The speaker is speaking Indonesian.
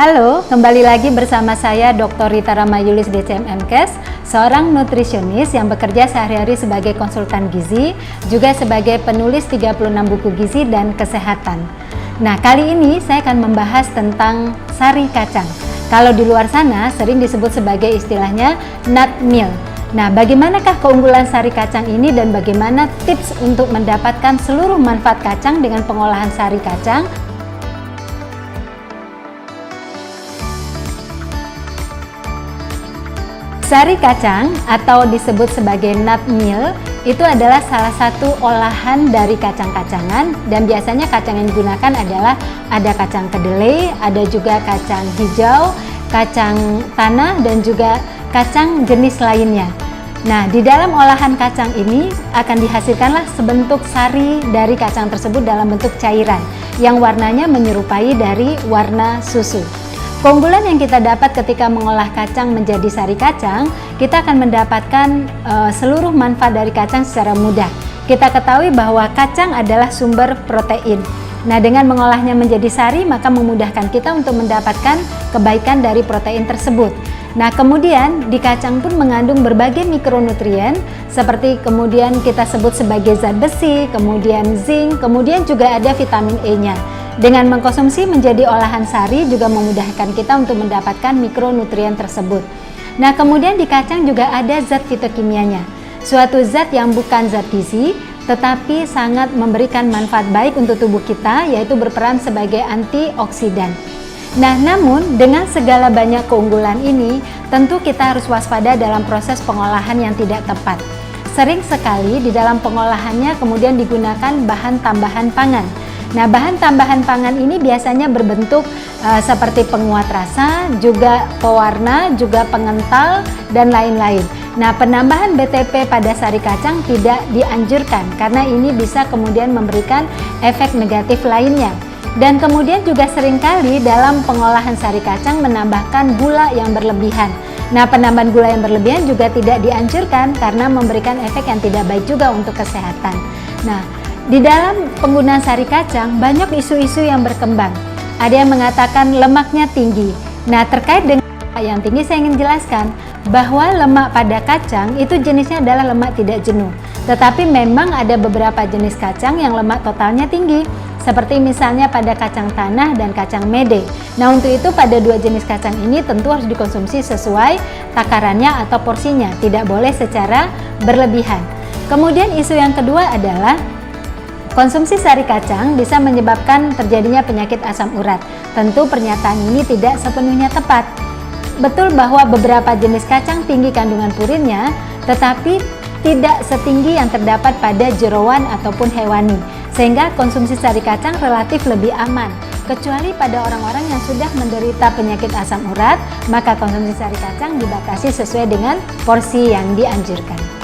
Halo, kembali lagi bersama saya Dr. Rita Ramayulis DCM-MKes, seorang nutrisionis yang bekerja sehari-hari sebagai konsultan gizi, juga sebagai penulis 36 buku gizi dan kesehatan. Nah, kali ini saya akan membahas tentang sari kacang. Kalau di luar sana sering disebut sebagai istilahnya nut meal. Nah, bagaimanakah keunggulan sari kacang ini dan bagaimana tips untuk mendapatkan seluruh manfaat kacang dengan pengolahan sari kacang? Sari kacang atau disebut sebagai nut meal itu adalah salah satu olahan dari kacang-kacangan, dan biasanya kacang yang digunakan adalah ada kacang kedelai, ada juga kacang hijau, kacang tanah, dan juga kacang jenis lainnya. Nah, di dalam olahan kacang ini akan dihasilkanlah sebentuk sari dari kacang tersebut dalam bentuk cairan yang warnanya menyerupai dari warna susu. Keunggulan yang kita dapat ketika mengolah kacang menjadi sari kacang, kita akan mendapatkan seluruh manfaat dari kacang secara mudah. Kita ketahui bahwa kacang adalah sumber protein. Nah, dengan mengolahnya menjadi sari, maka memudahkan kita untuk mendapatkan kebaikan dari protein tersebut. Nah, kemudian di kacang pun mengandung berbagai mikronutrien, seperti kemudian kita sebut sebagai zat besi, kemudian zinc, kemudian juga ada vitamin E-nya. Dengan mengkonsumsi menjadi olahan sari juga memudahkan kita untuk mendapatkan mikronutrien tersebut. Nah, kemudian di kacang juga ada zat fitokimianya, suatu zat yang bukan zat gizi tetapi sangat memberikan manfaat baik untuk tubuh kita, yaitu berperan sebagai antioksidan. Nah, namun dengan segala banyak keunggulan ini, tentu kita harus waspada dalam proses pengolahan yang tidak tepat. Sering sekali di dalam pengolahannya kemudian digunakan bahan tambahan pangan. Nah, bahan tambahan pangan ini biasanya berbentuk seperti penguat rasa, juga pewarna, juga pengental, dan lain-lain. Nah, penambahan BTP pada sari kacang tidak dianjurkan karena ini bisa kemudian memberikan efek negatif lainnya. Dan kemudian juga seringkali dalam pengolahan sari kacang menambahkan gula yang berlebihan. Nah, penambahan gula yang berlebihan juga tidak dianjurkan karena memberikan efek yang tidak baik juga untuk kesehatan. Nah, di dalam penggunaan sari kacang banyak isu-isu yang berkembang. Ada yang mengatakan lemaknya tinggi. Nah, terkait dengan yang tinggi saya ingin jelaskan bahwa lemak pada kacang itu jenisnya adalah lemak tidak jenuh. Tetapi memang ada beberapa jenis kacang yang lemak totalnya tinggi, seperti misalnya pada kacang tanah dan kacang mede. Nah, untuk itu pada dua jenis kacang ini tentu harus dikonsumsi sesuai takarannya atau porsinya, tidak boleh secara berlebihan. Kemudian isu yang kedua adalah konsumsi sari kacang bisa menyebabkan terjadinya penyakit asam urat. Tentu pernyataan ini tidak sepenuhnya tepat. Betul bahwa beberapa jenis kacang tinggi kandungan purinnya, tetapi tidak setinggi yang terdapat pada jeroan ataupun hewani, sehingga konsumsi sari kacang relatif lebih aman. Kecuali pada orang-orang yang sudah menderita penyakit asam urat, maka konsumsi sari kacang dibatasi sesuai dengan porsi yang dianjurkan.